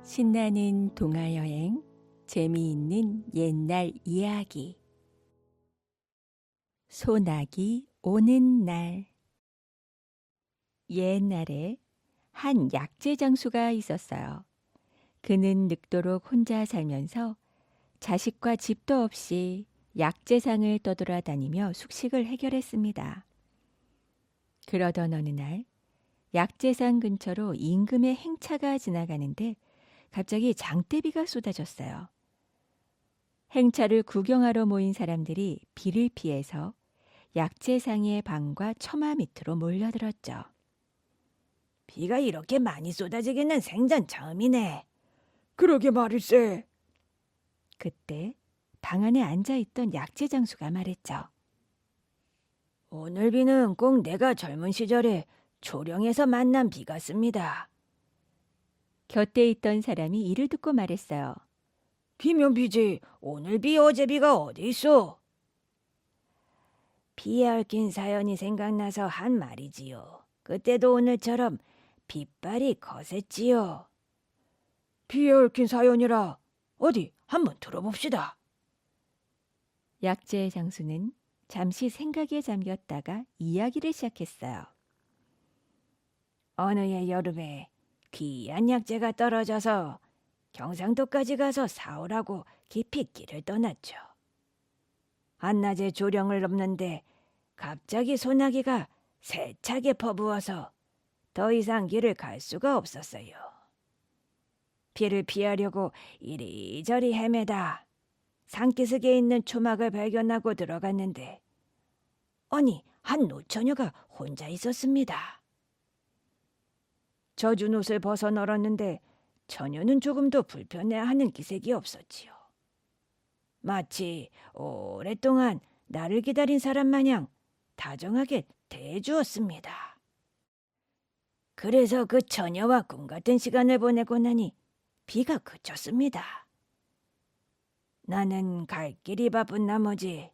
신나는 동화여행, 재미있는 옛날 이야기. 소나기 오는 날. 옛날에 한 약재 장수가 있었어요. 그는 늙도록 혼자 살면서 자식과 집도 없이 약재상을 떠돌아다니며 숙식을 해결했습니다. 그러던 어느 날 약재상 근처로 임금의 행차가 지나가는데 갑자기 장대비가 쏟아졌어요. 행차를 구경하러 모인 사람들이 비를 피해서 약재상의 방과 처마 밑으로 몰려들었죠. 비가 이렇게 많이 쏟아지기는 생전 처음이네. 그러게 말일세. 그때 방 안에 앉아있던 약재 장수가 말했죠. 오늘 비는 꼭 내가 젊은 시절에 초령에서 만난 비 같습니다. 곁에 있던 사람이 이를 듣고 말했어요. 비면 비지 오늘 비 어제 비가 어디 있어? 비에 얽힌 사연이 생각나서 한 말이지요. 그때도 오늘처럼 빗발이 거셌지요. 비에 얽힌 사연이라 어디 한번 들어봅시다. 약재 장수는 잠시 생각에 잠겼다가 이야기를 시작했어요. 어느 해 여름에 귀한 약재가 떨어져서 경상도까지 가서 사오라고 깊이 길을 떠났죠. 한낮에 조령을 넘는데 갑자기 소나기가 세차게 퍼부어서 더 이상 길을 갈 수가 없었어요. 비를 피하려고 이리저리 헤매다 산기슭에 있는 초막을 발견하고 들어갔는데 아니 한 노처녀가 혼자 있었습니다. 젖은 옷을 벗어 널었는데 처녀는 조금도 불편해하는 기색이 없었지요. 마치 오랫동안 나를 기다린 사람 마냥 다정하게 대해주었습니다. 그래서 그 처녀와 꿈같은 시간을 보내고 나니 비가 그쳤습니다. 나는 갈 길이 바쁜 나머지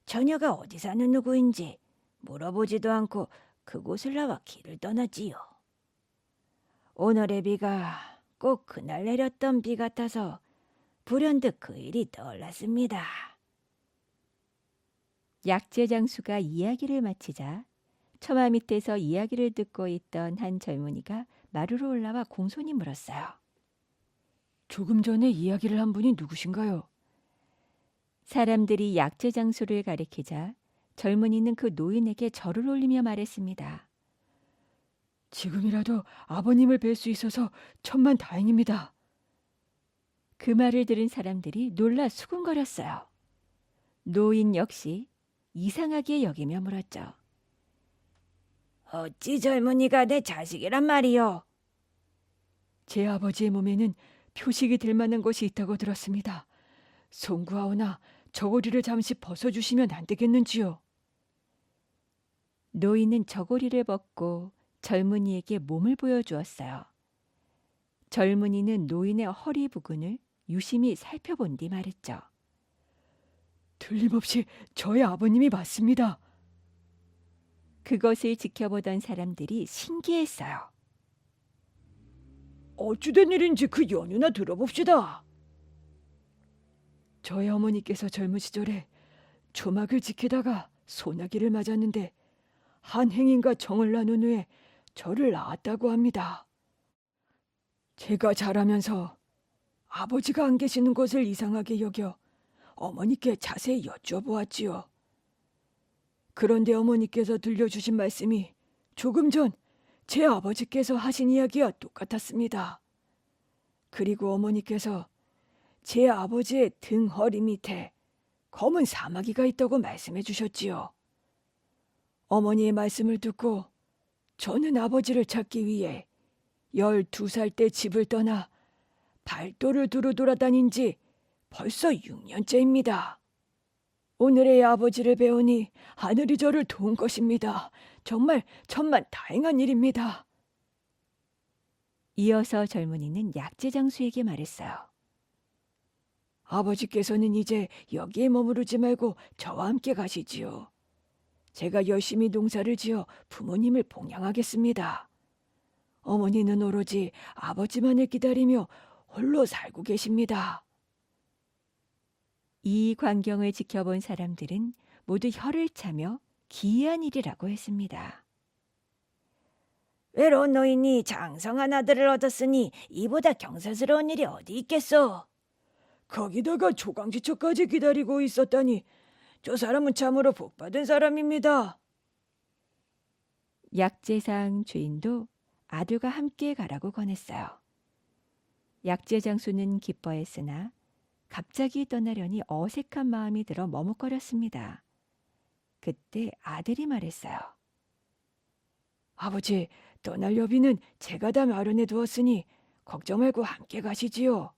처녀가 어디 사는 누구인지 물어보지도 않고 그곳을 나와 길을 떠났지요. 오늘의 비가 꼭 그날 내렸던 비 같아서 불현듯 그 일이 떠올랐습니다. 약재 장수가 이야기를 마치자 처마 밑에서 이야기를 듣고 있던 한 젊은이가 마루로 올라와 공손히 물었어요. 조금 전에 이야기를 한 분이 누구신가요? 사람들이 약재 장수를 가리키자 젊은이는 그 노인에게 절을 올리며 말했습니다. 지금이라도 아버님을 뵐 수 있어서 천만 다행입니다. 그 말을 들은 사람들이 놀라 수군거렸어요. 노인 역시 이상하게 여기며 물었죠. 어찌 젊은이가 내 자식이란 말이요? 제 아버지의 몸에는 표식이 될 만한 것이 있다고 들었습니다. 송구하오나 저고리를 잠시 벗어주시면 안 되겠는지요? 노인은 저고리를 벗고 젊은이에게 몸을 보여주었어요. 젊은이는 노인의 허리 부근을 유심히 살펴본 뒤 말했죠. 틀림없이 저의 아버님이 맞습니다. 그것을 지켜보던 사람들이 신기했어요. 어찌된 일인지 그 연유나 들어봅시다. 저희 어머니께서 젊은 시절에 초막을 지키다가 소나기를 맞았는데 한 행인과 정을 나눈 후에 저를 낳았다고 합니다. 제가 자라면서 아버지가 안 계시는 것을 이상하게 여겨 어머니께 자세히 여쭈어보았지요. 그런데 어머니께서 들려주신 말씀이 조금 전 제 아버지께서 하신 이야기와 똑같았습니다. 그리고 어머니께서 제 아버지의 등 허리 밑에 검은 사마귀가 있다고 말씀해 주셨지요. 어머니의 말씀을 듣고 저는 아버지를 찾기 위해 12살 때 집을 떠나 발도를 두루 돌아다닌 지 벌써 6년째입니다. 오늘의 아버지를 배우니 하늘이 저를 도운 것입니다. 정말 천만 다행한 일입니다. 이어서 젊은이는 약재 장수에게 말했어요. 아버지께서는 이제 여기에 머무르지 말고 저와 함께 가시지요. 제가 열심히 농사를 지어 부모님을 봉양하겠습니다. 어머니는 오로지 아버지만을 기다리며 홀로 살고 계십니다. 이 광경을 지켜본 사람들은 모두 혀를 차며 기이한 일이라고 했습니다. 외로운 노인이 장성한 아들을 얻었으니 이보다 경사스러운 일이 어디 있겠소? 거기다가 초강지처까지 기다리고 있었다니 저 사람은 참으로 복받은 사람입니다. 약재상 주인도 아들과 함께 가라고 권했어요. 약재장수는 기뻐했으나 갑자기 떠나려니 어색한 마음이 들어 머뭇거렸습니다. 그때 아들이 말했어요. 아버지, 떠날 여비는 제가 다 마련해 두었으니 걱정 말고 함께 가시지요.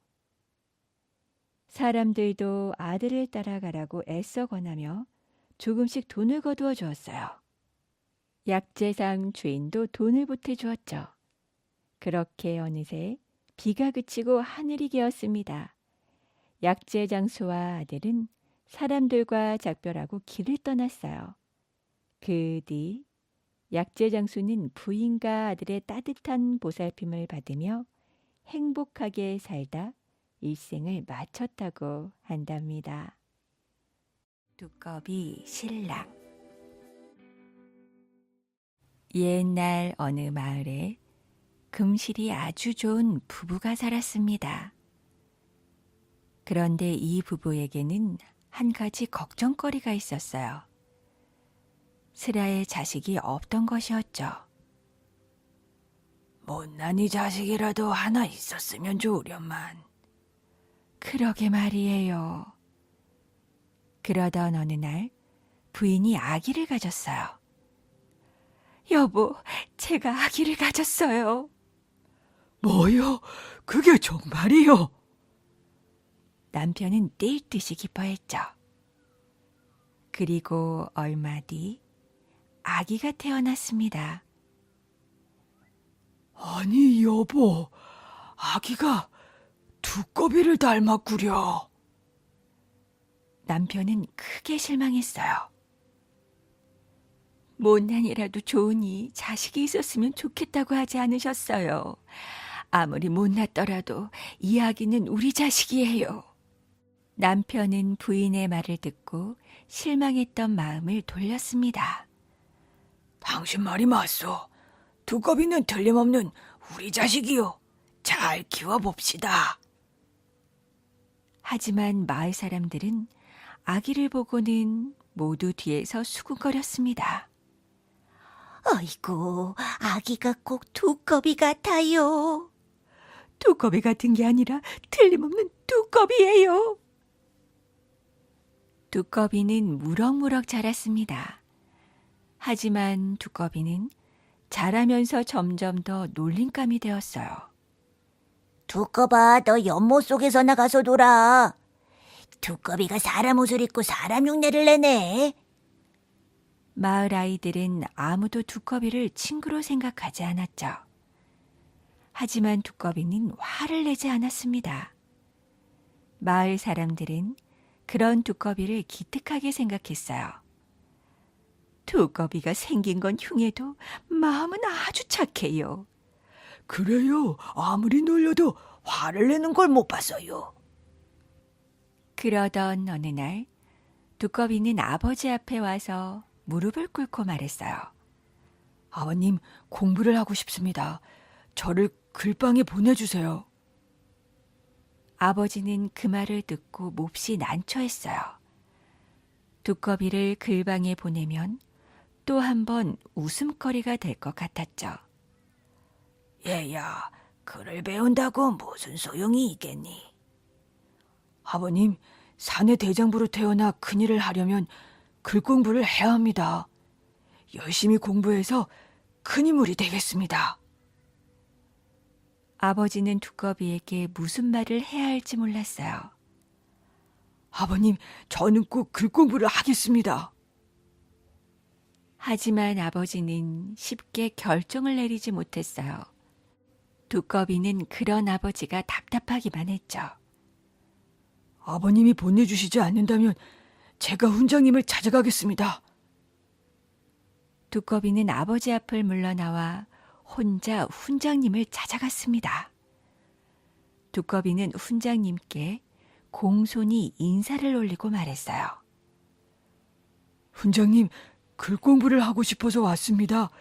사람들도 아들을 따라가라고 애써 권하며 조금씩 돈을 거두어 주었어요. 약재상 주인도 돈을 보태 주었죠. 그렇게 어느새 비가 그치고 하늘이 개었습니다. 약재장수와 아들은 사람들과 작별하고 길을 떠났어요. 그 뒤 약재장수는 부인과 아들의 따뜻한 보살핌을 받으며 행복하게 살다 일생을 마쳤다고 한답니다. 두꺼비 신랑. 옛날 어느 마을에 금실이 아주 좋은 부부가 살았습니다. 그런데 이 부부에게는 한 가지 걱정거리가 있었어요. 슬아의 자식이 없던 것이었죠. 못난이 자식이라도 하나 있었으면 좋으련만. 그러게 말이에요. 그러던 어느 날 부인이 아기를 가졌어요. 여보, 제가 아기를 가졌어요. 뭐요? 그게 정말이요? 남편은 뛸 듯이 기뻐했죠. 그리고 얼마 뒤 아기가 태어났습니다. 아니, 여보, 아기가 두꺼비를 닮았구려. 남편은 크게 실망했어요. 못난이라도 좋으니 자식이 있었으면 좋겠다고 하지 않으셨어요. 아무리 못났더라도 이 아기는 우리 자식이에요. 남편은 부인의 말을 듣고 실망했던 마음을 돌렸습니다. 당신 말이 맞소. 두꺼비는 틀림없는 우리 자식이요. 잘 키워봅시다. 하지만 마을 사람들은 아기를 보고는 모두 뒤에서 수군거렸습니다. 아이고, 아기가 꼭 두꺼비 같아요. 두꺼비 같은 게 아니라 틀림없는 두꺼비예요. 두꺼비는 무럭무럭 자랐습니다. 하지만 두꺼비는 자라면서 점점 더 놀림감이 되었어요. 두꺼봐, 너 연못 속에서 나가서 놀아. 두꺼비가 사람 옷을 입고 사람 흉내를 내네. 마을 아이들은 아무도 두꺼비를 친구로 생각하지 않았죠. 하지만 두꺼비는 화를 내지 않았습니다. 마을 사람들은 그런 두꺼비를 기특하게 생각했어요. 두꺼비가 생긴 건 흉해도 마음은 아주 착해요. 그래요. 아무리 놀려도 화를 내는 걸 못 봤어요. 그러던 어느 날 두꺼비는 아버지 앞에 와서 무릎을 꿇고 말했어요. 아버님, 공부를 하고 싶습니다. 저를 글방에 보내주세요. 아버지는 그 말을 듣고 몹시 난처했어요. 두꺼비를 글방에 보내면 또 한 번 웃음거리가 될 것 같았죠. 얘야, 글을 배운다고 무슨 소용이 있겠니? 아버님, 사내 대장부로 태어나 큰일을 하려면 글 공부를 해야 합니다. 열심히 공부해서 큰 인물이 되겠습니다. 아버지는 두꺼비에게 무슨 말을 해야 할지 몰랐어요. 아버님, 저는 꼭 글 공부를 하겠습니다. 하지만 아버지는 쉽게 결정을 내리지 못했어요. 두꺼비는 그런 아버지가 답답하기만 했죠. 아버님이 보내주시지 않는다면 제가 훈장님을 찾아가겠습니다. 두꺼비는 아버지 앞을 물러나와 혼자 훈장님을 찾아갔습니다. 두꺼비는 훈장님께 공손히 인사를 올리고 말했어요. 훈장님, 글 공부를 하고 싶어서 왔습니다.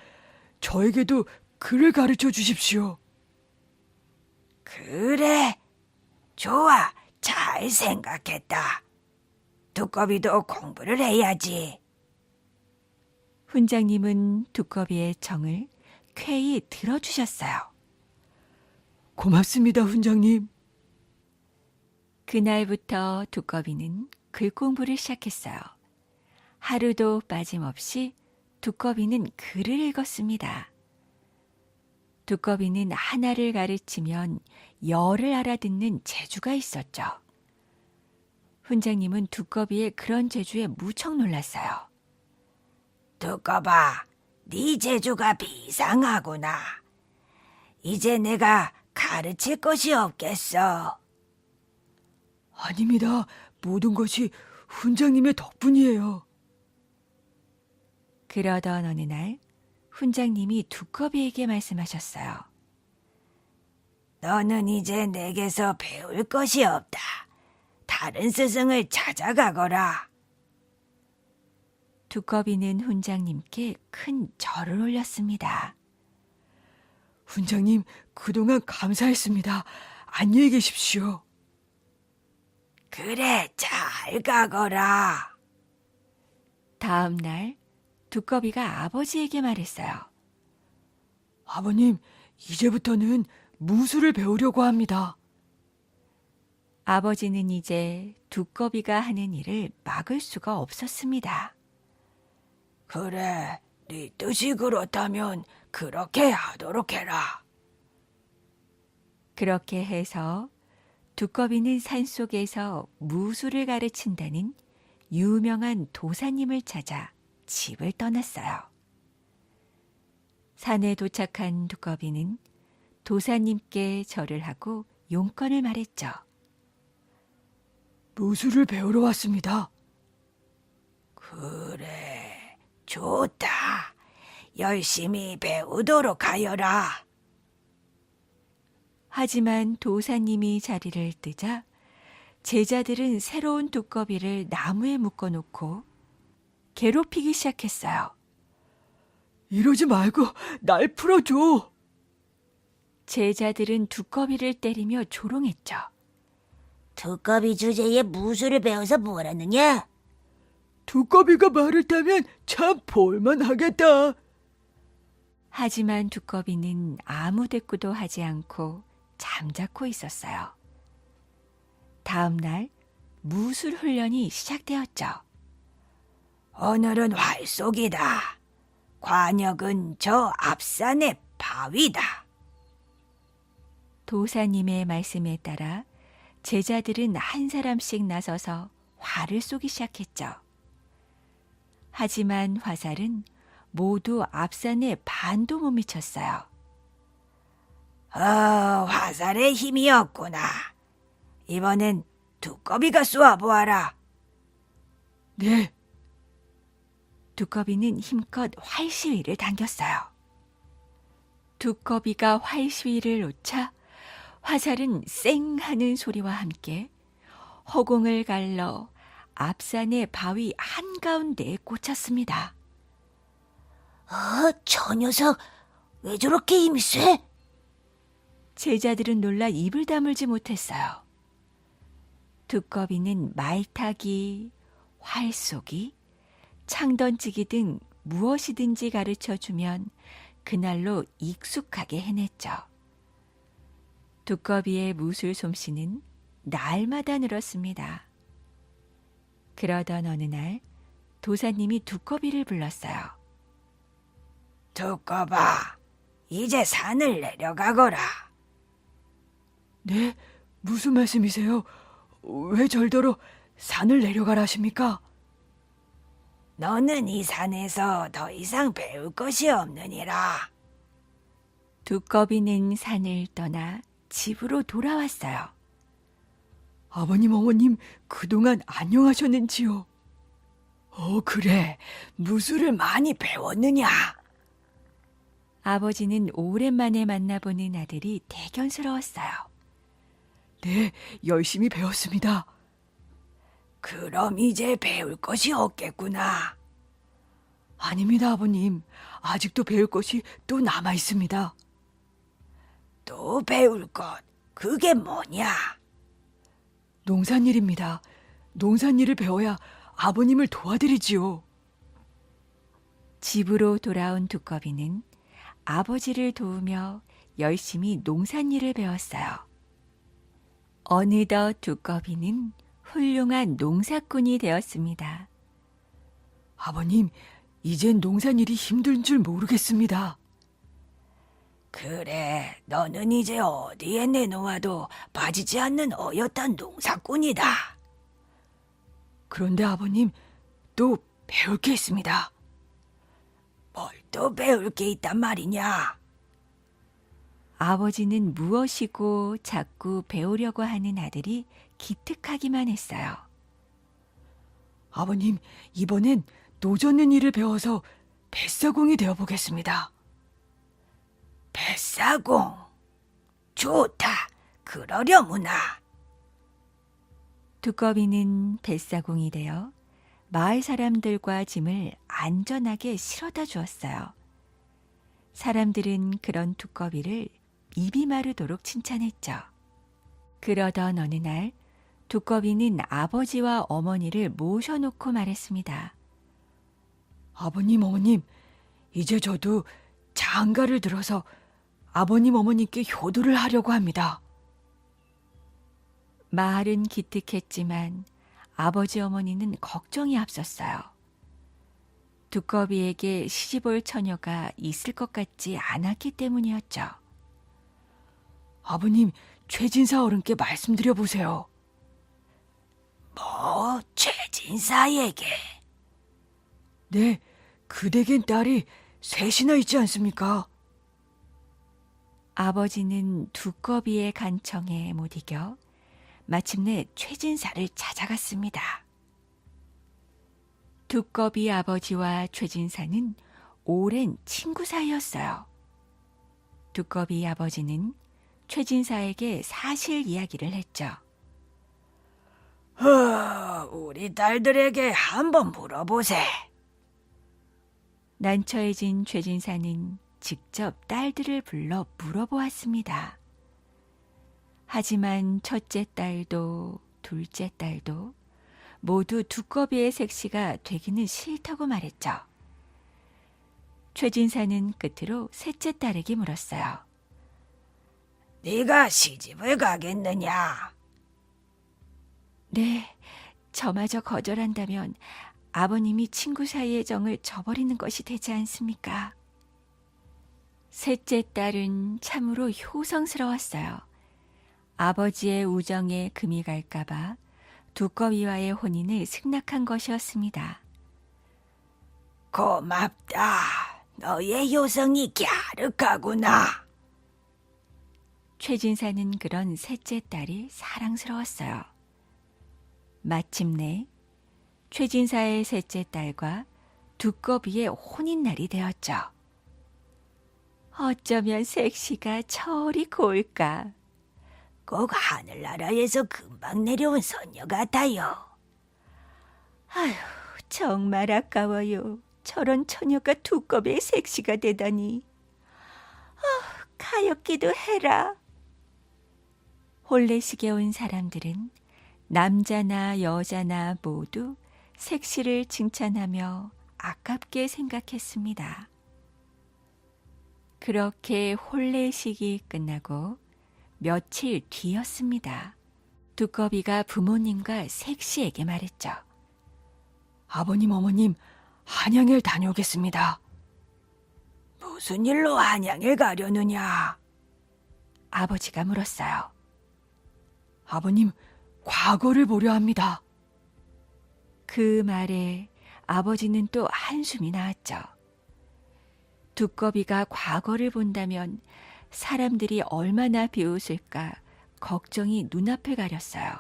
저에게도 글을 가르쳐 주십시오. 그래, 좋아, 잘 생각했다. 두꺼비도 공부를 해야지. 훈장님은 두꺼비의 정을 쾌히 들어주셨어요. 고맙습니다, 훈장님. 그날부터 두꺼비는 글 공부를 시작했어요. 하루도 빠짐없이 두꺼비는 글을 읽었습니다. 두꺼비는 하나를 가르치면 열을 알아듣는 재주가 있었죠. 훈장님은 두꺼비의 그런 재주에 무척 놀랐어요. 두꺼봐, 네 재주가 비상하구나. 이제 내가 가르칠 것이 없겠어. 아닙니다. 모든 것이 훈장님의 덕분이에요. 그러던 어느 날 훈장님이 두꺼비에게 말씀하셨어요. 너는 이제 내게서 배울 것이 없다. 다른 스승을 찾아가거라. 두꺼비는 훈장님께 큰 절을 올렸습니다. 훈장님, 그동안 감사했습니다. 안녕히 계십시오. 그래, 잘 가거라. 다음 날 두꺼비가 아버지에게 말했어요. 아버님, 이제부터는 무술을 배우려고 합니다. 아버지는 이제 두꺼비가 하는 일을 막을 수가 없었습니다. 그래, 네 뜻이 그렇다면 그렇게 하도록 해라. 그렇게 해서 두꺼비는 산속에서 무술을 가르친다는 유명한 도사님을 찾아 집을 떠났어요. 산에 도착한 두꺼비는 도사님께 절을 하고 용건을 말했죠. 무술을 배우러 왔습니다. 그래, 좋다. 열심히 배우도록 하여라. 하지만 도사님이 자리를 뜨자 제자들은 새로운 두꺼비를 나무에 묶어놓고 괴롭히기 시작했어요. 이러지 말고 날 풀어줘. 제자들은 두꺼비를 때리며 조롱했죠. 두꺼비 주제에 무술을 배워서 뭘 하느냐? 두꺼비가 말을 타면 참 볼만하겠다. 하지만 두꺼비는 아무 대꾸도 하지 않고 잠자코 있었어요. 다음 날 무술 훈련이 시작되었죠. 오늘은 활쏘기다. 관역은 저 앞산의 바위다. 도사님의 말씀에 따라 제자들은 한 사람씩 나서서 활을 쏘기 시작했죠. 하지만 화살은 모두 앞산에 반도 못 미쳤어요. 화살에 힘이 없구나. 이번엔 두꺼비가 쏘아보아라. 네, 두꺼비는 힘껏 활시위를 당겼어요. 두꺼비가 활시위를 놓자 화살은 쌩 하는 소리와 함께 허공을 갈러 앞산의 바위 한가운데에 꽂혔습니다. 저 녀석 왜 저렇게 힘이 세? 제자들은 놀라 입을 다물지 못했어요. 두꺼비는 말타기, 활쏘기, 창 던지기 등 무엇이든지 가르쳐주면 그날로 익숙하게 해냈죠. 두꺼비의 무술 솜씨는 날마다 늘었습니다. 그러던 어느 날 도사님이 두꺼비를 불렀어요. 두꺼봐, 이제 산을 내려가거라. 네, 무슨 말씀이세요? 왜 절더러 산을 내려가라 하십니까? 너는 이 산에서 더 이상 배울 것이 없느니라. 두꺼비는 산을 떠나 집으로 돌아왔어요. 아버님, 어머님, 그동안 안녕하셨는지요? 그래. 무술을 많이 배웠느냐? 아버지는 오랜만에 만나보는 아들이 대견스러웠어요. 네, 열심히 배웠습니다. 그럼 이제 배울 것이 없겠구나. 아닙니다, 아버님. 아직도 배울 것이 또 남아 있습니다. 또 배울 것, 그게 뭐냐? 농산일입니다. 농산일을 배워야 아버님을 도와드리지요. 집으로 돌아온 두꺼비는 아버지를 도우며 열심히 농산일을 배웠어요. 어느덧 두꺼비는 훌륭한 농사꾼이 되었습니다. 아버님, 이젠 농산일이 힘든 줄 모르겠습니다. 그래, 너는 이제 어디에 내놓아도 빠지지 않는 어엿한 농사꾼이다. 그런데 아버님, 또 배울 게 있습니다. 뭘 또 배울 게 있단 말이냐? 아버지는 무엇이고 자꾸 배우려고 하는 아들이 기특하기만 했어요. 아버님, 이번엔 노젓는 일을 배워서 뱃사공이 되어보겠습니다. 뱃사공. 좋다. 그러려무나. 두꺼비는 뱃사공이 되어 마을 사람들과 짐을 안전하게 실어다 주었어요. 사람들은 그런 두꺼비를 입이 마르도록 칭찬했죠. 그러던 어느 날 두꺼비는 아버지와 어머니를 모셔놓고 말했습니다. 아버님, 어머님, 이제 저도 장가를 들어서 아버님, 어머님께 효도를 하려고 합니다. 말은 기특했지만 아버지 어머니는 걱정이 앞섰어요. 두꺼비에게 시집올 처녀가 있을 것 같지 않았기 때문이었죠. 아버님, 최진사 어른께 말씀드려 보세요. 뭐, 최진사에게. 네, 그 댁엔 딸이 셋이나 있지 않습니까? 아버지는 두꺼비의 간청에 못 이겨 마침내 최진사를 찾아갔습니다. 두꺼비 아버지와 최진사는 오랜 친구 사이였어요. 두꺼비 아버지는 최진사에게 사실 이야기를 했죠. 우리 딸들에게 한번 물어보세. 난처해진 최진사는 직접 딸들을 불러 물어보았습니다. 하지만 첫째 딸도 둘째 딸도 모두 두꺼비의 색시가 되기는 싫다고 말했죠. 최진사는 끝으로 셋째 딸에게 물었어요. 네가 시집을 가겠느냐? 네, 저마저 거절한다면 아버님이 친구 사이의 정을 저버리는 것이 되지 않습니까? 셋째 딸은 참으로 효성스러웠어요. 아버지의 우정에 금이 갈까봐 두꺼비와의 혼인을 승낙한 것이었습니다. 고맙다. 너의 요성이 갸륵하구나. 최진사는 그런 셋째 딸이 사랑스러웠어요. 마침내 최진사의 셋째 딸과 두꺼비의 혼인날이 되었죠. 어쩌면 색시가 저리 고울까. 꼭 하늘나라에서 금방 내려온 선녀 같아요. 아휴, 정말 아까워요. 저런 처녀가 두꺼비의 색시가 되다니. 가엾기도 해라. 혼례식에 온 사람들은 남자나 여자나 모두 색시를 칭찬하며 아깝게 생각했습니다. 그렇게 혼례식이 끝나고 며칠 뒤였습니다. 두꺼비가 부모님과 색시에게 말했죠. 아버님, 어머님, 한양에 다녀오겠습니다. 무슨 일로 한양에 가려느냐? 아버지가 물었어요. 아버님, 과거를 보려 합니다. 그 말에 아버지는 또 한숨이 나왔죠. 두꺼비가 과거를 본다면 사람들이 얼마나 비웃을까 걱정이 눈앞을 가렸어요.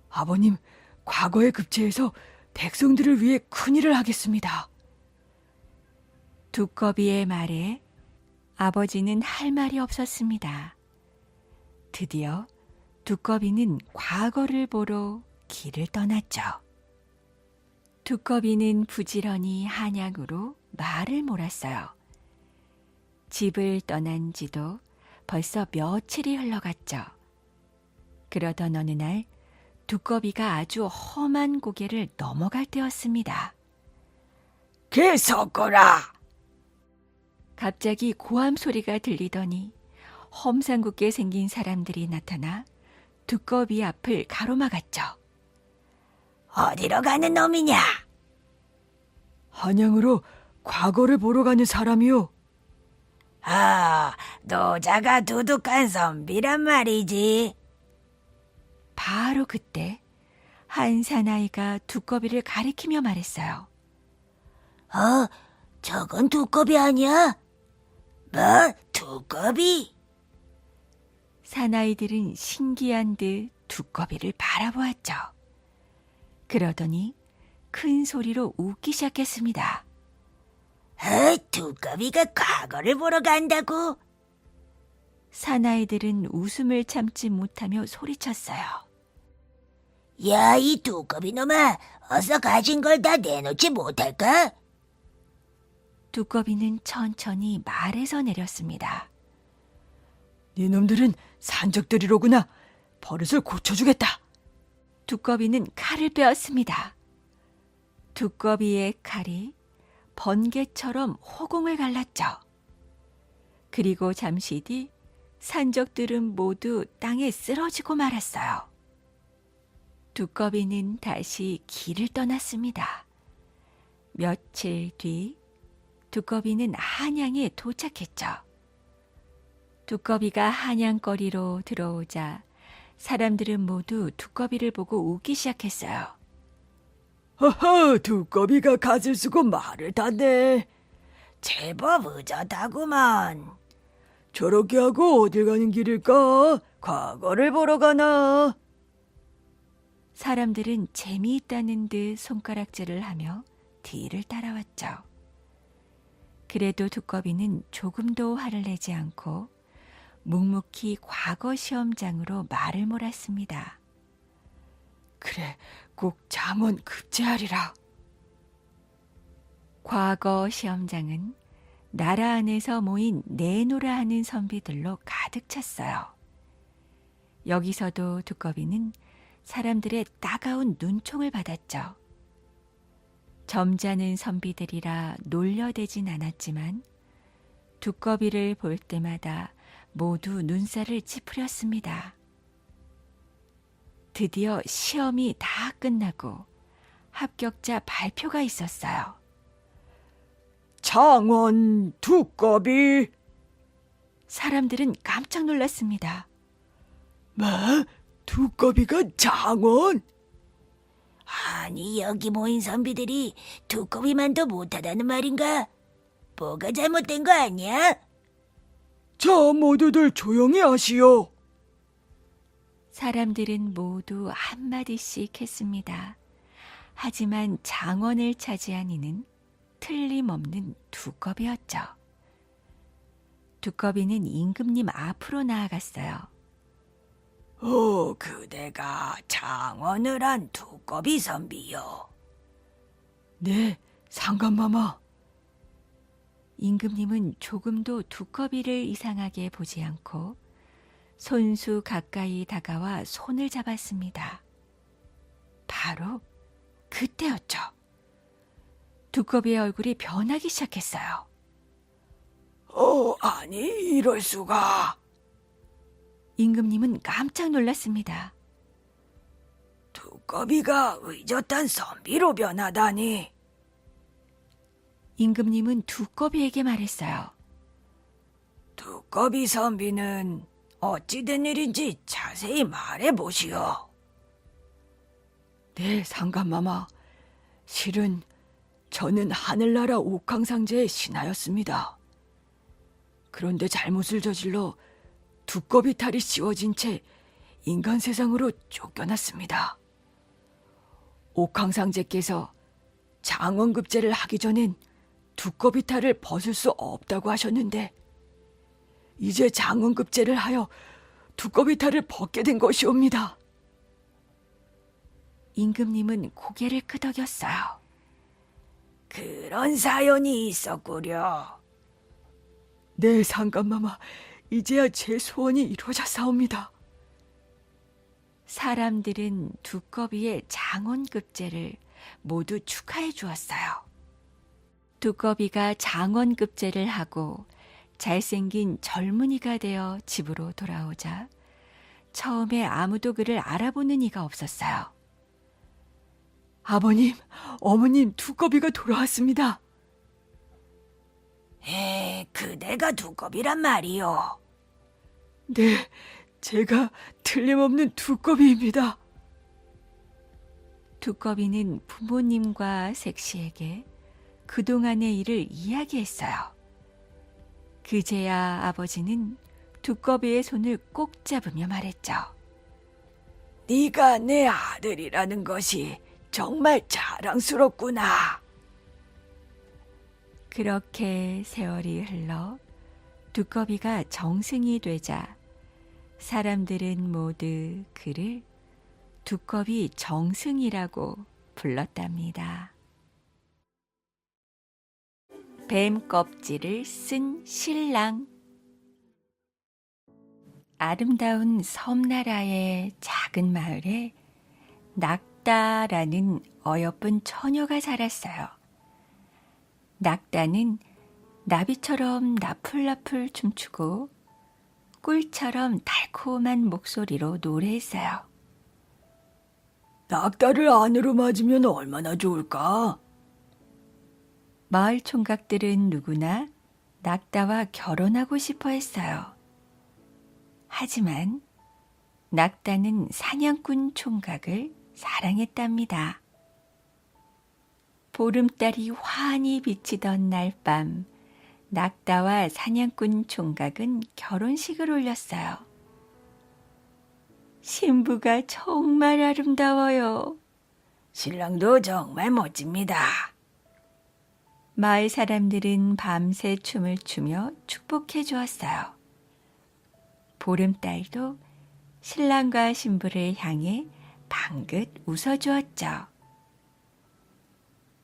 아버님, 과거에 급제해서 백성들을 위해 큰일을 하겠습니다. 두꺼비의 말에 아버지는 할 말이 없었습니다. 드디어 두꺼비는 과거를 보러 길을 떠났죠. 두꺼비는 부지런히 한양으로 말을 몰았어요. 집을 떠난 지도 벌써 며칠이 흘러갔죠. 그러던 어느 날 두꺼비가 아주 험한 고개를 넘어갈 때였습니다. 개 섞어라! 갑자기 고함 소리가 들리더니 험상궂게 생긴 사람들이 나타나 두꺼비 앞을 가로막았죠. 어디로 가는 놈이냐? 한양으로 과거를 보러 가는 사람이요. 아, 노자가 두둑한 선비란 말이지. 바로 그때 한 사나이가 두꺼비를 가리키며 말했어요. 저건 두꺼비 아니야? 뭐, 두꺼비? 사나이들은 신기한 듯 두꺼비를 바라보았죠. 그러더니 큰 소리로 웃기 시작했습니다. 두꺼비가 과거를 보러 간다고? 사나이들은 웃음을 참지 못하며 소리쳤어요. 야, 이 두꺼비 놈아, 어서 가진 걸 다 내놓지 못할까? 두꺼비는 천천히 말에서 내렸습니다. 니놈들은 산적들이로구나. 버릇을 고쳐주겠다. 두꺼비는 칼을 빼었습니다. 두꺼비의 칼이 번개처럼 호공을 갈랐죠. 그리고 잠시 뒤 산적들은 모두 땅에 쓰러지고 말았어요. 두꺼비는 다시 길을 떠났습니다. 며칠 뒤 두꺼비는 한양에 도착했죠. 두꺼비가 한양거리로 들어오자 사람들은 모두 두꺼비를 보고 웃기 시작했어요. 허허, 두꺼비가 가질 쓰고 말을 타네. 제법 의젓하구먼. 저렇게 하고 어딜 가는 길일까? 과거를 보러 가나? 사람들은 재미있다는 듯 손가락질을 하며 뒤를 따라왔죠. 그래도 두꺼비는 조금도 화를 내지 않고 묵묵히 과거 시험장으로 말을 몰았습니다. 그래, 꼭 장원 급제하리라. 과거 시험장은 나라 안에서 모인 내노라 하는 선비들로 가득 찼어요. 여기서도 두꺼비는 사람들의 따가운 눈총을 받았죠. 점잖은 선비들이라 놀려대진 않았지만 두꺼비를 볼 때마다 모두 눈살을 찌푸렸습니다. 드디어 시험이 다 끝나고 합격자 발표가 있었어요. 장원 두꺼비. 사람들은 깜짝 놀랐습니다. 뭐? 두꺼비가 장원? 아니, 여기 모인 선비들이 두꺼비만도 못하다는 말인가? 뭐가 잘못된 거 아니야? 자, 모두들 조용히 하시오. 사람들은 모두 한마디씩 했습니다. 하지만 장원을 차지한 이는 틀림없는 두꺼비였죠. 두꺼비는 임금님 앞으로 나아갔어요. 그대가 장원을 한 두꺼비 선비요. 네, 상감마마. 임금님은 조금도 두꺼비를 이상하게 보지 않고 손수 가까이 다가와 손을 잡았습니다. 바로 그때였죠. 두꺼비의 얼굴이 변하기 시작했어요. 아니, 이럴 수가. 임금님은 깜짝 놀랐습니다. 두꺼비가 의젓한 선비로 변하다니. 임금님은 두꺼비에게 말했어요. 두꺼비 선비는 어찌 된 일인지 자세히 말해보시오. 네, 상감마마. 실은 저는 하늘나라 옥황상제의 신하였습니다. 그런데 잘못을 저질러 두꺼비 탈이 씌워진 채 인간 세상으로 쫓겨났습니다. 옥황상제께서 장원급제를 하기 전엔 두꺼비 탈을 벗을 수 없다고 하셨는데 이제 장원급제를 하여 두꺼비 탈을 벗게 된 것이옵니다. 임금님은 고개를 끄덕였어요. 그런 사연이 있었구려. 네, 상감마마, 이제야 제 소원이 이루어졌사옵니다. 사람들은 두꺼비의 장원급제를 모두 축하해 주었어요. 두꺼비가 장원급제를 하고 잘생긴 젊은이가 되어 집으로 돌아오자 처음에 아무도 그를 알아보는 이가 없었어요. 아버님, 어머님, 두꺼비가 돌아왔습니다. 그대가 두꺼비란 말이오. 네, 제가 틀림없는 두꺼비입니다. 두꺼비는 부모님과 색시에게 그동안의 일을 이야기했어요. 그제야 아버지는 두꺼비의 손을 꼭 잡으며 말했죠. 네가 내 아들이라는 것이 정말 자랑스럽구나. 그렇게 세월이 흘러 두꺼비가 정승이 되자 사람들은 모두 그를 두꺼비 정승이라고 불렀답니다. 뱀 껍질을 쓴 신랑. 아름다운 섬나라의 작은 마을에 낙다라는 어여쁜 처녀가 살았어요. 낙다는 나비처럼 나풀나풀 춤추고 꿀처럼 달콤한 목소리로 노래했어요. 낙타를 안으로 맞으면 얼마나 좋을까? 마을 총각들은 누구나 낙다와 결혼하고 싶어 했어요. 하지만 낙다는 사냥꾼 총각을 사랑했답니다. 보름달이 환히 비치던 날 밤, 낙다와 사냥꾼 총각은 결혼식을 올렸어요. 신부가 정말 아름다워요. 신랑도 정말 멋집니다. 마을 사람들은 밤새 춤을 추며 축복해 주었어요. 보름달도 신랑과 신부를 향해 방긋 웃어주었죠.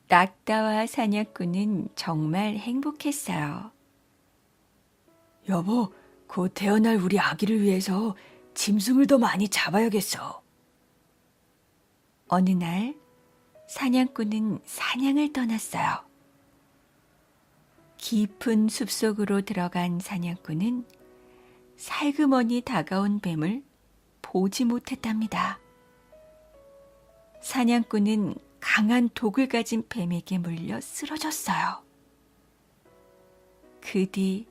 낙다와 사냥꾼은 정말 행복했어요. 여보, 곧 태어날 우리 아기를 위해서 짐승을 더 많이 잡아야겠어. 어느 날 사냥꾼은 사냥을 떠났어요. 깊은 숲속으로 들어간 사냥꾼은 살그머니 다가온 뱀을 보지 못했답니다. 사냥꾼은 강한 독을 가진 뱀에게 물려 쓰러졌어요. 그 뒤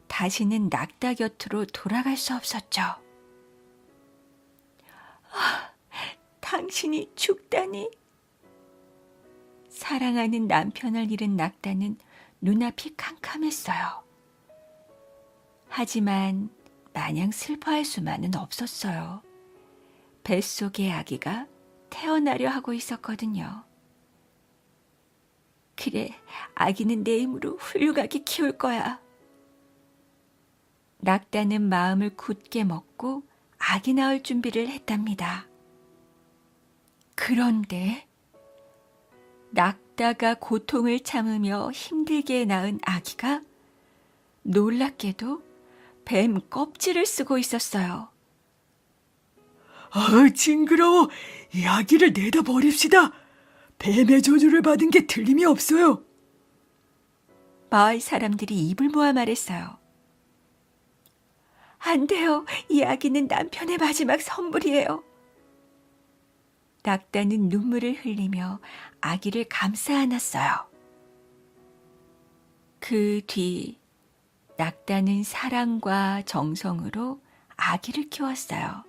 다시는 낙타 곁으로 돌아갈 수 없었죠. 당신이 죽다니. 사랑하는 남편을 잃은 낙타는 눈앞이 캄캄했어요. 하지만 마냥 슬퍼할 수만은 없었어요. 뱃속의 아기가 태어나려 하고 있었거든요. 그래, 아기는 내 힘으로 훌륭하게 키울 거야. 낙타는 마음을 굳게 먹고 아기 낳을 준비를 했답니다. 그런데 낙타가 고통을 참으며 힘들게 낳은 아기가 놀랍게도 뱀 껍질을 쓰고 있었어요. 징그러워. 이 아기를 내다 버립시다. 뱀의 저주를 받은 게 틀림이 없어요. 마을 사람들이 입을 모아 말했어요. 안 돼요. 이 아기는 남편의 마지막 선물이에요. 낙타는 눈물을 흘리며 아기를 감싸 안았어요. 그 뒤 낙타는 사랑과 정성으로 아기를 키웠어요.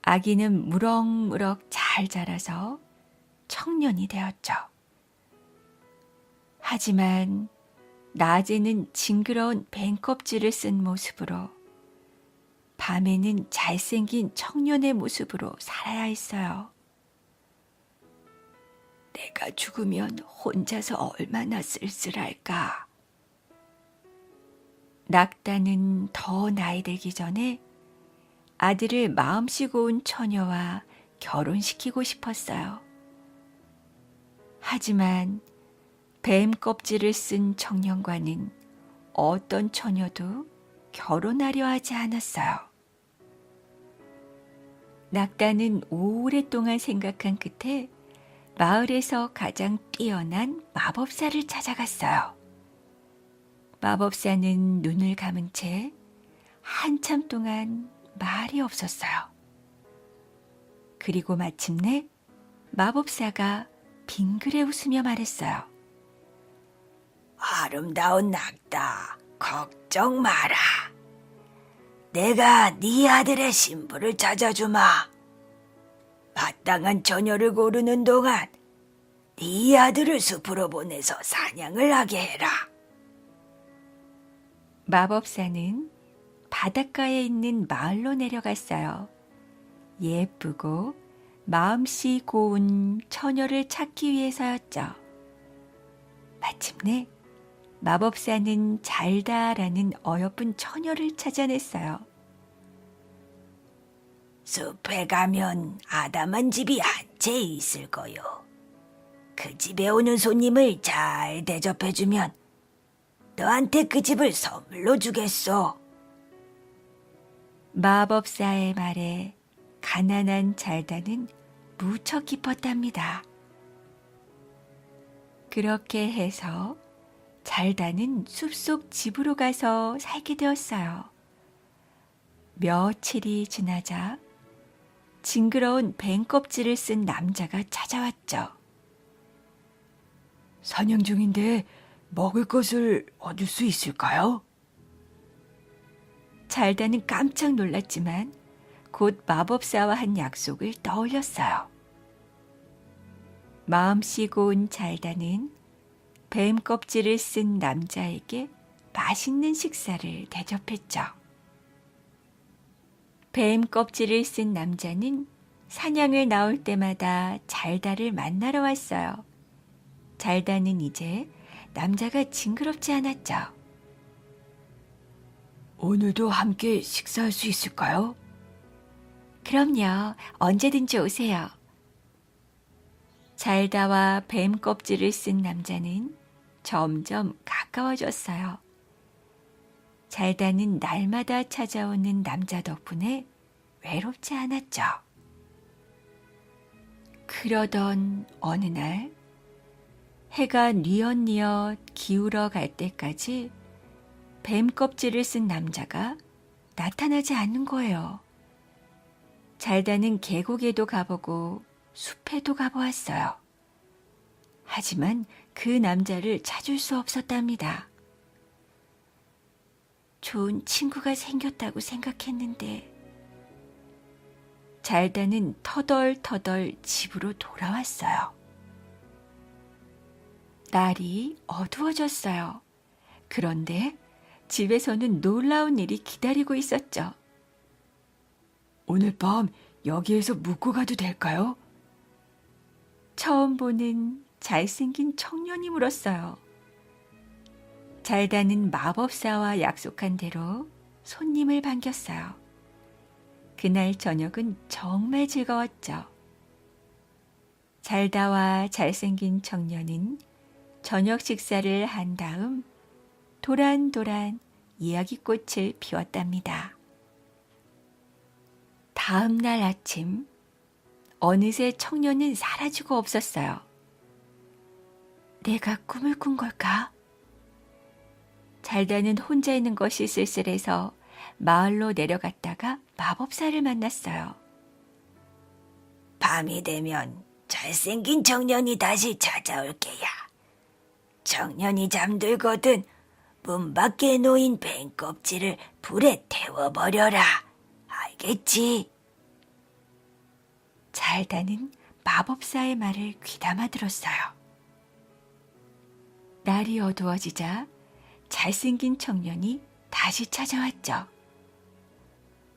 아기는 무럭무럭 잘 자라서 청년이 되었죠. 하지만 낮에는 징그러운 뱀 껍질을 쓴 모습으로, 밤에는 잘생긴 청년의 모습으로 살아야 했어요. 내가 죽으면 혼자서 얼마나 쓸쓸할까. 낙타는 더 나이 들기 전에 아들을 마음씨 고운 처녀와 결혼시키고 싶었어요. 하지만 뱀 껍질을 쓴 청년과는 어떤 처녀도 결혼하려 하지 않았어요. 낙타는 오랫동안 생각한 끝에 마을에서 가장 뛰어난 마법사를 찾아갔어요. 마법사는 눈을 감은 채 한참 동안 말이 없었어요. 그리고 마침내 마법사가 빙그레 웃으며 말했어요. 아름다운 낙타, 걱정 마라. 내가 네 아들의 신부를 찾아주마. 마땅한 처녀를 고르는 동안 네 아들을 숲으로 보내서 사냥을 하게 해라. 마법사는 바닷가에 있는 마을로 내려갔어요. 예쁘고 마음씨 고운 처녀를 찾기 위해서였죠. 마침내 마법사는 잘다라는 어여쁜 처녀를 찾아냈어요. 숲에 가면 아담한 집이 한 채 있을 거요. 그 집에 오는 손님을 잘 대접해주면 너한테 그 집을 선물로 주겠소. 마법사의 말에 가난한 잘다는 무척 기뻤답니다. 그렇게 해서 잘다는 숲속 집으로 가서 살게 되었어요. 며칠이 지나자 징그러운 뱀 껍질을 쓴 남자가 찾아왔죠. 사냥 중인데 먹을 것을 얻을 수 있을까요? 잘다는 깜짝 놀랐지만 곧 마법사와 한 약속을 떠올렸어요. 마음씨 고운 잘다는 뱀 껍질을 쓴 남자에게 맛있는 식사를 대접했죠. 뱀 껍질을 쓴 남자는 사냥을 나올 때마다 잘다를 만나러 왔어요. 잘다는 이제 남자가 징그럽지 않았죠. 오늘도 함께 식사할 수 있을까요? 그럼요. 언제든지 오세요. 잘다와 뱀 껍질을 쓴 남자는 점점 가까워졌어요. 잘다는 날마다 찾아오는 남자 덕분에 외롭지 않았죠. 그러던 어느 날 해가 뉘엿뉘엿 기울어 갈 때까지 뱀 껍질을 쓴 남자가 나타나지 않는 거예요. 잘다는 계곡에도 가보고 숲에도 가보았어요. 하지만 그 남자를 찾을 수 없었답니다. 좋은 친구가 생겼다고 생각했는데 잘다는 터덜터덜 집으로 돌아왔어요. 날이 어두워졌어요. 그런데 집에서는 놀라운 일이 기다리고 있었죠. 오늘 밤 여기에서 묵고 가도 될까요? 처음 보는 잘생긴 청년이 물었어요. 잘다는 마법사와 약속한 대로 손님을 반겼어요. 그날 저녁은 정말 즐거웠죠. 잘다와 잘생긴 청년은 저녁 식사를 한 다음 도란도란 이야기꽃을 피웠답니다. 다음 날 아침 어느새 청년은 사라지고 없었어요. 내가 꿈을 꾼 걸까? 잘다는 혼자 있는 것이 쓸쓸해서 마을로 내려갔다가 마법사를 만났어요. 밤이 되면 잘생긴 청년이 다시 찾아올 게야. 청년이 잠들거든 문 밖에 놓인 뱀 껍질을 불에 태워버려라. 알겠지? 잘다는 마법사의 말을 귀담아 들었어요. 날이 어두워지자 잘생긴 청년이 다시 찾아왔죠.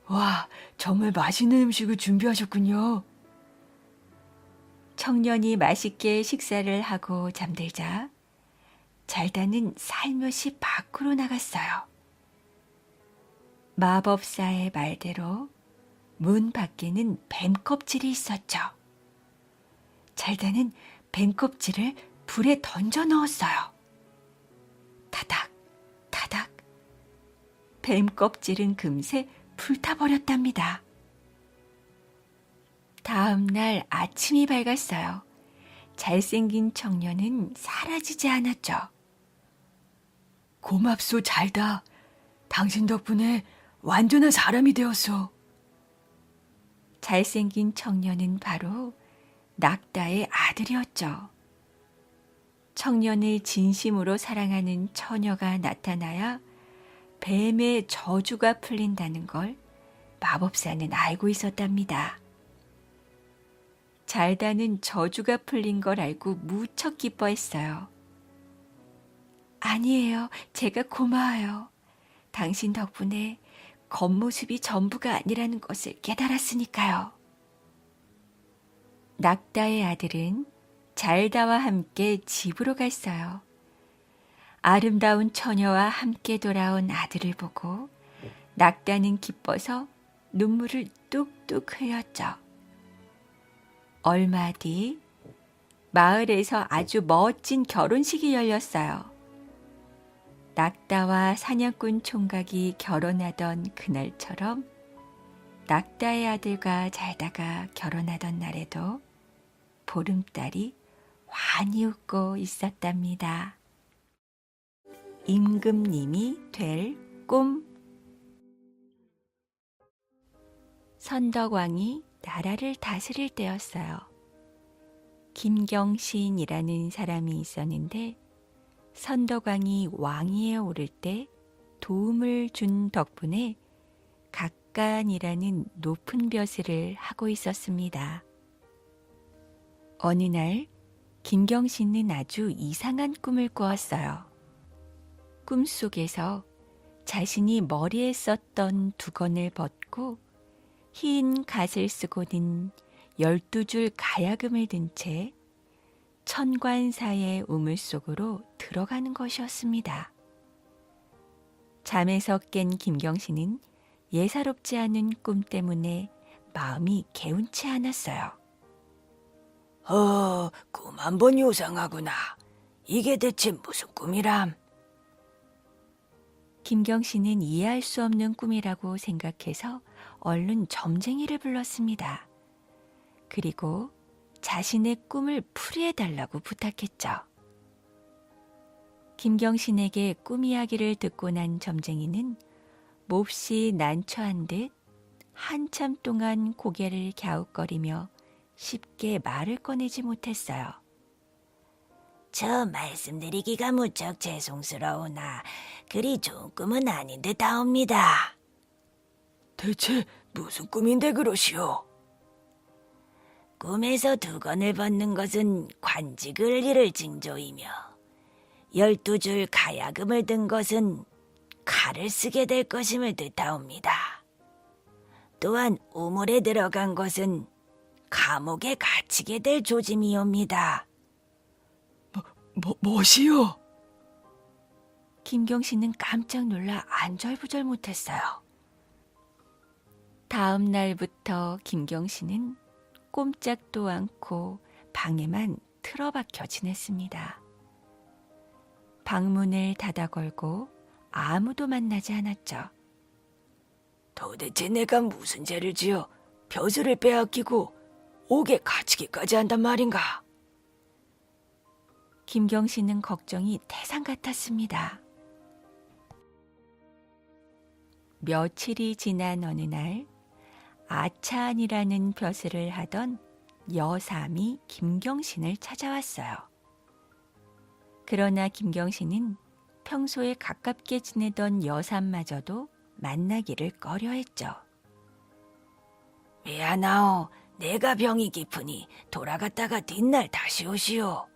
와, 정말 맛있는 음식을 준비하셨군요. 청년이 맛있게 식사를 하고 잠들자 잘다는 살며시 밖으로 나갔어요. 마법사의 말대로 문 밖에는 뱀 껍질이 있었죠. 잘다는 뱀 껍질을 불에 던져 넣었어요. 타닥, 타닥. 뱀 껍질은 금세 불타버렸답니다. 다음 날 아침이 밝았어요. 잘생긴 청년은 사라지지 않았죠. 고맙소, 잘다. 당신 덕분에 완전한 사람이 되었소. 잘생긴 청년은 바로 낙다의 아들이었죠. 청년을 진심으로 사랑하는 처녀가 나타나야 뱀의 저주가 풀린다는 걸 마법사는 알고 있었답니다. 잘다는 저주가 풀린 걸 알고 무척 기뻐했어요. 아니에요. 제가 고마워요. 당신 덕분에 겉모습이 전부가 아니라는 것을 깨달았으니까요. 낙다의 아들은 잘다와 함께 집으로 갔어요. 아름다운 처녀와 함께 돌아온 아들을 보고 낙다는 기뻐서 눈물을 뚝뚝 흘렸죠. 얼마 뒤 마을에서 아주 멋진 결혼식이 열렸어요. 낙다와 사냥꾼 총각이 결혼하던 그날처럼 낙다의 아들과 잘다가 결혼하던 날에도 보름달이 환히 웃고 있었답니다. 임금님이 될 꿈. 선덕왕이 나라를 다스릴 때였어요. 김경신이라는 사람이 있었는데 선덕왕이 왕위에 오를 때 도움을 준 덕분에 각간이라는 높은 벼슬을 하고 있었습니다. 어느 날 김경신은 아주 이상한 꿈을 꾸었어요. 꿈속에서 자신이 머리에 썼던 두건을 벗고 흰 갓을 쓰고는 12줄 가야금을 든 채 천관사의 우물 속으로 들어가는 것이었습니다. 잠에서 깬 김경신은 예사롭지 않은 꿈 때문에 마음이 개운치 않았어요. 꿈 한 번 요상하구나. 이게 대체 무슨 꿈이람? 김경신은 이해할 수 없는 꿈이라고 생각해서 얼른 점쟁이를 불렀습니다. 그리고 자신의 꿈을 풀이해달라고 부탁했죠. 김경신에게 꿈 이야기를 듣고 난 점쟁이는 몹시 난처한 듯 한참 동안 고개를 갸웃거리며 쉽게 말을 꺼내지 못했어요. 저 말씀드리기가 무척 죄송스러우나 그리 좋은 꿈은 아닌 듯하옵니다. 대체 무슨 꿈인데 그러시오? 꿈에서 두건을 벗는 것은 관직을 잃을 징조이며 12줄 가야금을 든 것은 칼을 쓰게 될 것임을 뜻하옵니다. 또한 우물에 들어간 것은 감옥에 갇히게 될 조짐이옵니다. 뭐시오? 김경신은 깜짝 놀라 안절부절 못했어요. 다음 날부터 김경신은 꼼짝도 않고 방에만 틀어박혀 지냈습니다. 방문을 닫아 걸고 아무도 만나지 않았죠. 도대체 내가 무슨 죄를 지어 벼슬을 빼앗기고 옥에 갇히기까지 한단 말인가? 김경신은 걱정이 태산 같았습니다. 며칠이 지난 어느 날 아차안이라는 벼슬을 하던 여삼이 김경신을 찾아왔어요. 그러나 김경신은 평소에 가깝게 지내던 여삼마저도 만나기를 꺼려했죠. 미안하오. 내가 병이 깊으니 돌아갔다가 뒷날 다시 오시오.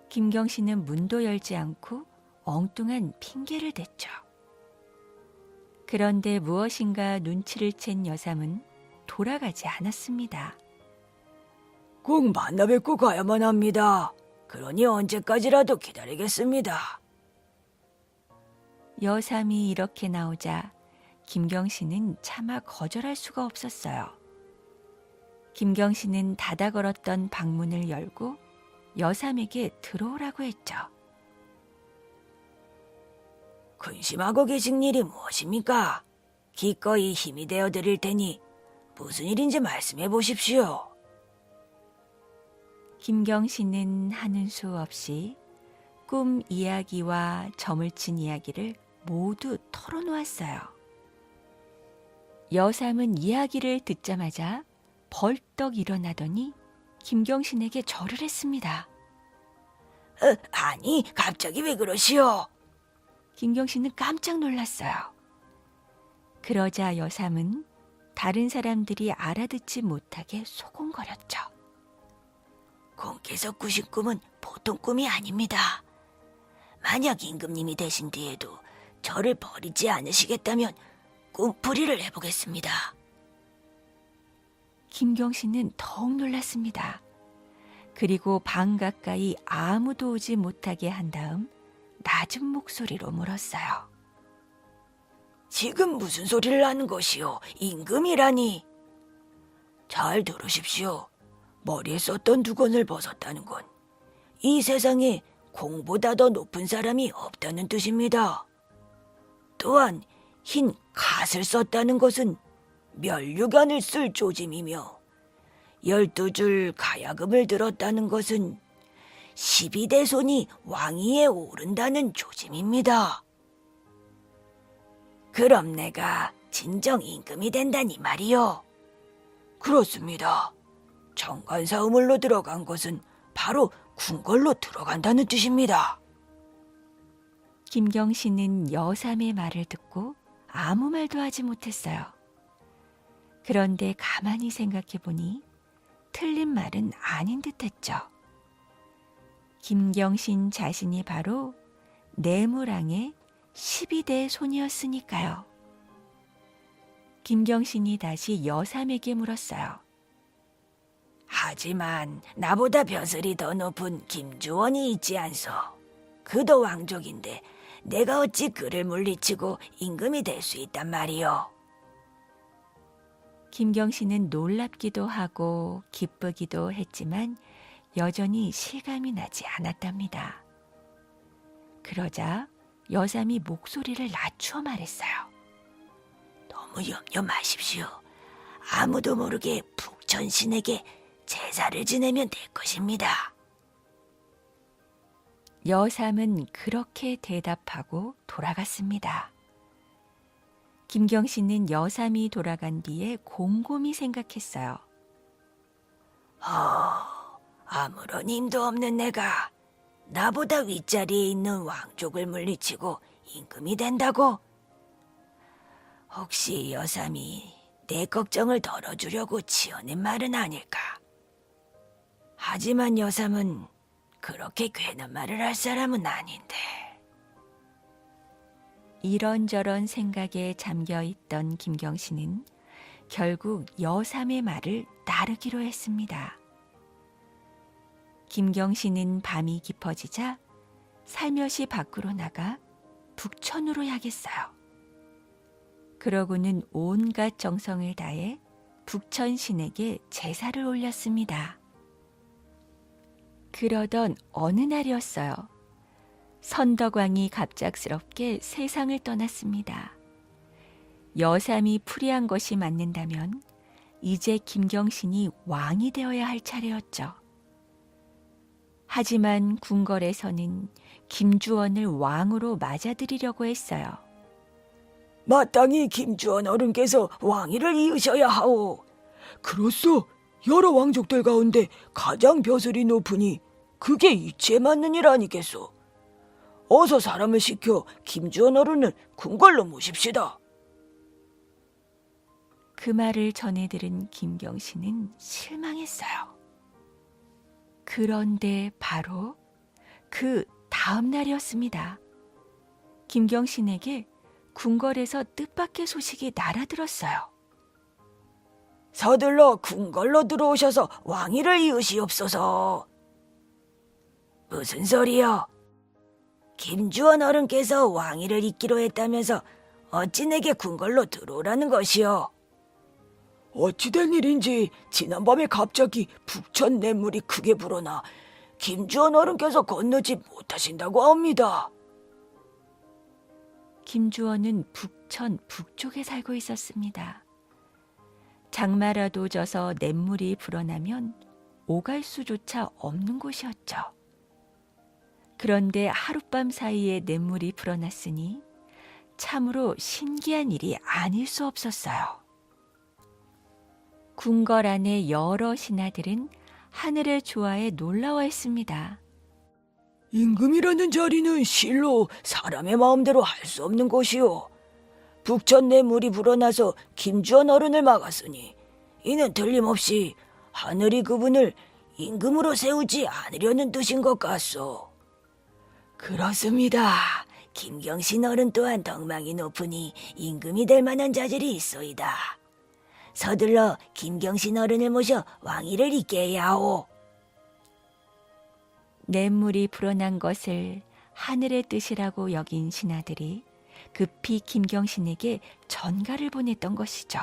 김경신은 문도 열지 않고 엉뚱한 핑계를 댔죠. 그런데 무엇인가 눈치를 챈 여삼은 돌아가지 않았습니다. 꼭 만나 뵙고 가야만 합니다. 그러니 언제까지라도 기다리겠습니다. 여삼이 이렇게 나오자 김경신은 차마 거절할 수가 없었어요. 김경신은 닫아 걸었던 방문을 열고 여삼에게 들어오라고 했죠. 근심하고 계신 일이 무엇입니까? 기꺼이 힘이 되어 드릴 테니 무슨 일인지 말씀해 보십시오. 김경신은 하는 수 없이 꿈 이야기와 점을 친 이야기를 모두 털어놓았어요. 여삼은 이야기를 듣자마자 벌떡 일어나더니 김경신에게 절을 했습니다. 아니, 갑자기 왜 그러시오? 김경신은 깜짝 놀랐어요. 그러자 여삼은 다른 사람들이 알아듣지 못하게 소곤거렸죠. 공께서 꾸신 꿈은 보통 꿈이 아닙니다. 만약 임금님이 되신 뒤에도 저를 버리지 않으시겠다면 꿈풀이를 해보겠습니다. 김경신은 더욱 놀랐습니다. 그리고 방 가까이 아무도 오지 못하게 한 다음 낮은 목소리로 물었어요. 지금 무슨 소리를 하는 것이오? 임금이라니. 잘 들으십시오. 머리에 썼던 두건을 벗었다는 건 이 세상에 공보다 더 높은 사람이 없다는 뜻입니다. 또한 흰 갓을 썼다는 것은 면류관을 쓸 조짐이며 12줄 가야금을 들었다는 것은 12대 손이 왕위에 오른다는 조짐입니다. 그럼 내가 진정 임금이 된다니 말이요. 그렇습니다. 정관사우물로 들어간 것은 바로 궁궐로 들어간다는 뜻입니다. 김경신은 여삼의 말을 듣고 아무 말도 하지 못했어요. 그런데 가만히 생각해 보니 틀린 말은 아닌 듯했죠. 김경신 자신이 바로 내무랑의 12대 손이었으니까요. 김경신이 다시 여삼에게 물었어요. 하지만 나보다 벼슬이 더 높은 김주원이 있지 않소. 그도 왕족인데 내가 어찌 그를 물리치고 임금이 될 수 있단 말이오. 김경신은 놀랍기도 하고 기쁘기도 했지만 여전히 실감이 나지 않았답니다. 그러자 여삼이 목소리를 낮추어 말했어요. 너무 염려 마십시오. 아무도 모르게 북천신에게 제사를 지내면 될 것입니다. 여삼은 그렇게 대답하고 돌아갔습니다. 김경신은 여삼이 돌아간 뒤에 곰곰이 생각했어요. 아무런 힘도 없는 내가 나보다 윗자리에 있는 왕족을 물리치고 임금이 된다고? 혹시 여삼이 내 걱정을 덜어주려고 지어낸 말은 아닐까? 하지만 여삼은 그렇게 괜한 말을 할 사람은 아닌데. 이런저런 생각에 잠겨 있던 김경신은 결국 여삼의 말을 따르기로 했습니다. 김경신은 밤이 깊어지자 살며시 밖으로 나가 북천으로 향했어요. 그러고는 온갖 정성을 다해 북천신에게 제사를 올렸습니다. 그러던 어느 날이었어요. 선덕왕이 갑작스럽게 세상을 떠났습니다. 여삼이 풀이한 것이 맞는다면 이제 김경신이 왕이 되어야 할 차례였죠. 하지만 궁궐에서는 김주원을 왕으로 맞아들이려고 했어요. 마땅히 김주원 어른께서 왕위를 이으셔야 하오. 그렇소. 여러 왕족들 가운데 가장 벼슬이 높으니 그게 이치에 맞는 일 아니겠소. 어서 사람을 시켜 김주원 어른을 궁궐로 모십시다. 그 말을 전해 들은 김경신은 실망했어요. 그런데 바로 그 다음 날이었습니다. 김경신에게 궁궐에서 뜻밖의 소식이 날아들었어요. 서둘러 궁궐로 들어오셔서 왕위를 이으시옵소서. 무슨 소리요? 김주원 어른께서 왕위를 잇기로 했다면서 어찌 내게 궁궐로 들어오라는 것이오? 어찌된 일인지 지난밤에 갑자기 북천 냇물이 크게 불어나 김주원 어른께서 건너지 못하신다고 합니다. 김주원은 북천 북쪽에 살고 있었습니다. 장마라도 져서 냇물이 불어나면 오갈 수조차 없는 곳이었죠. 그런데 하룻밤 사이에 냇물이 불어났으니 참으로 신기한 일이 아닐 수 없었어요. 궁궐 안의 여러 신하들은 하늘을 좋아해 놀라워했습니다. 임금이라는 자리는 실로 사람의 마음대로 할 수 없는 곳이오. 북천 냇물이 불어나서 김주원 어른을 막았으니 이는 틀림없이 하늘이 그분을 임금으로 세우지 않으려는 뜻인 것 같소. 그렇습니다. 김경신 어른 또한 덕망이 높으니 임금이 될 만한 자질이 있소이다. 서둘러 김경신 어른을 모셔 왕위를 잇게 해야 하오. 냇물이 불어난 것을 하늘의 뜻이라고 여긴 신하들이 급히 김경신에게 전가를 보냈던 것이죠.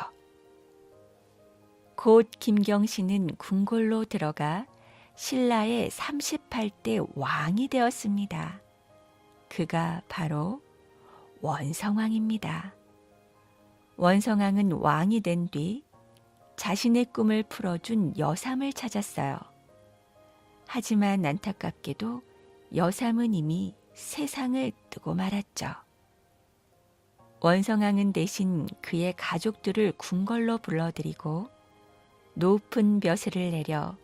곧 김경신은 궁궐로 들어가 신라의 38대 왕이 되었습니다. 그가 바로 원성왕입니다. 원성왕은 왕이 된 뒤 자신의 꿈을 풀어준 여삼을 찾았어요. 하지만 안타깝게도 여삼은 이미 세상을 뜨고 말았죠. 원성왕은 대신 그의 가족들을 궁궐로 불러들이고 높은 벼슬을 내려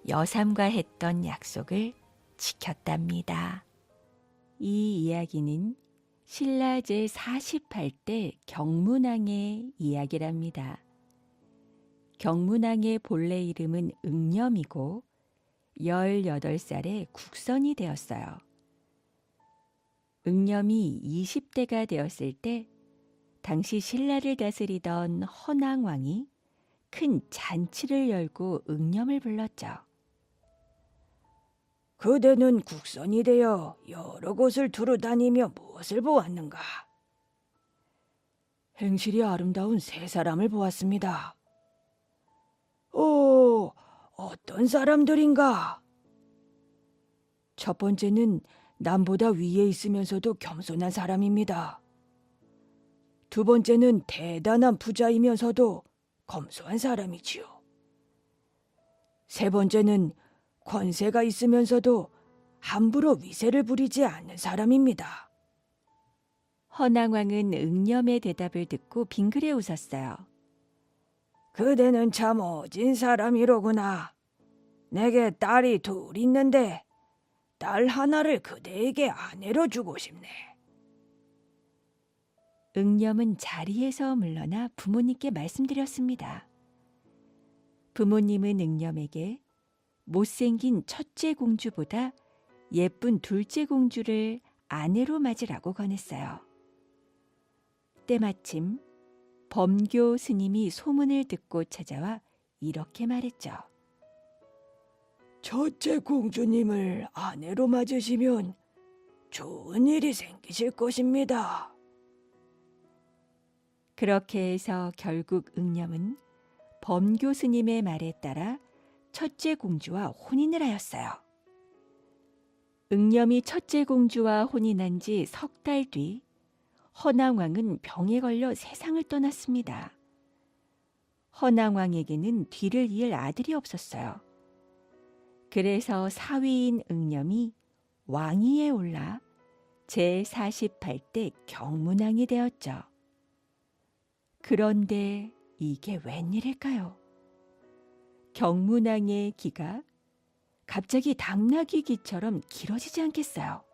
여삼과 했던 약속을 지켰답니다. 이 이야기는 신라 제48대 경문왕의 이야기랍니다. 경문왕의 본래 이름은 응념이고 18살에 국선이 되었어요. 응념이 20대가 되었을 때 당시 신라를 다스리던 헌왕왕이 큰 잔치를 열고 응념을 불렀죠. 그대는 국선이 되어 여러 곳을 두루 다니며 무엇을 보았는가? 행실이 아름다운 세 사람을 보았습니다. 오, 어떤 사람들인가? 첫 번째는 남보다 위에 있으면서도 겸손한 사람입니다. 두 번째는 대단한 부자이면서도 검소한 사람이지요. 세 번째는 권세가 있으면서도 함부로 위세를 부리지 않는 사람입니다. 헌왕왕은 응념의 대답을 듣고 빙그레 웃었어요. 그대는 참 어진 사람이로구나. 내게 딸이 둘 있는데 딸 하나를 그대에게 아내로 주고 싶네. 응념은 자리에서 물러나 부모님께 말씀드렸습니다. 부모님은 응념에게 못생긴 첫째 공주보다 예쁜 둘째 공주를 아내로 맞으라고 권했어요. 때마침 범교 스님이 소문을 듣고 찾아와 이렇게 말했죠. 첫째 공주님을 아내로 맞으시면 좋은 일이 생기실 것입니다. 그렇게 해서 결국 응념은 범교 스님의 말에 따라 첫째 공주와 혼인을 하였어요. 응념이 첫째 공주와 혼인한 지 석 달 뒤 헌왕왕은 병에 걸려 세상을 떠났습니다. 헌왕왕에게는 뒤를 이을 아들이 없었어요. 그래서 사위인 응념이 왕위에 올라 제48대 경문왕이 되었죠. 그런데 이게 웬일일까요? 경문왕의 기가 갑자기 당나귀 기처럼 길어지지 않겠어요.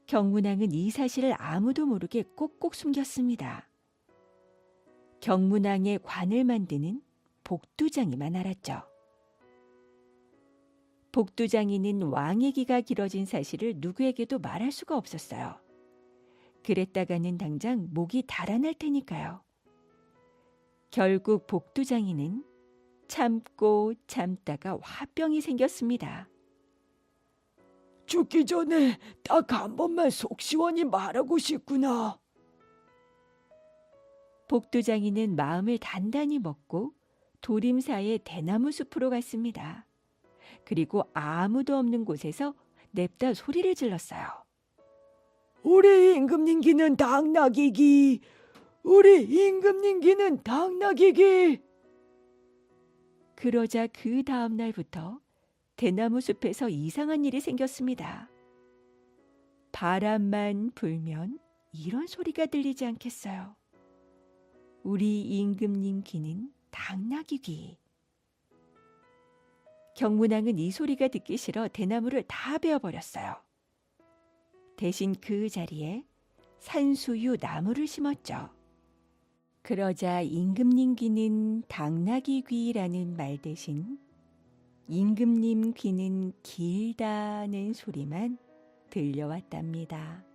경문왕은 이 사실을 아무도 모르게 꼭꼭 숨겼습니다. 경문왕의 관을 만드는 복두장이만 알았죠. 복두장이는 왕의 기가 길어진 사실을 누구에게도 말할 수가 없었어요. 그랬다가는 당장 목이 달아날 테니까요. 결국 복두장이는 참고 참다가 화병이 생겼습니다. 죽기 전에 딱 한 번만 속 시원히 말하고 싶구나. 복두장이는 마음을 단단히 먹고 도림사의 대나무 숲으로 갔습니다. 그리고 아무도 없는 곳에서 냅다 소리를 질렀어요. 우리 임금님기는 당나귀기. 우리 임금님기는 당나귀기. 그러자 그 다음 날부터 대나무 숲에서 이상한 일이 생겼습니다. 바람만 불면 이런 소리가 들리지 않겠어요. 우리 임금님 귀는 당나귀 귀. 경문왕은 이 소리가 듣기 싫어 대나무를 다 베어버렸어요. 대신 그 자리에 산수유 나무를 심었죠. 그러자 임금님 귀는 당나귀 귀라는 말 대신 임금님 귀는 길다는 소리만 들려왔답니다.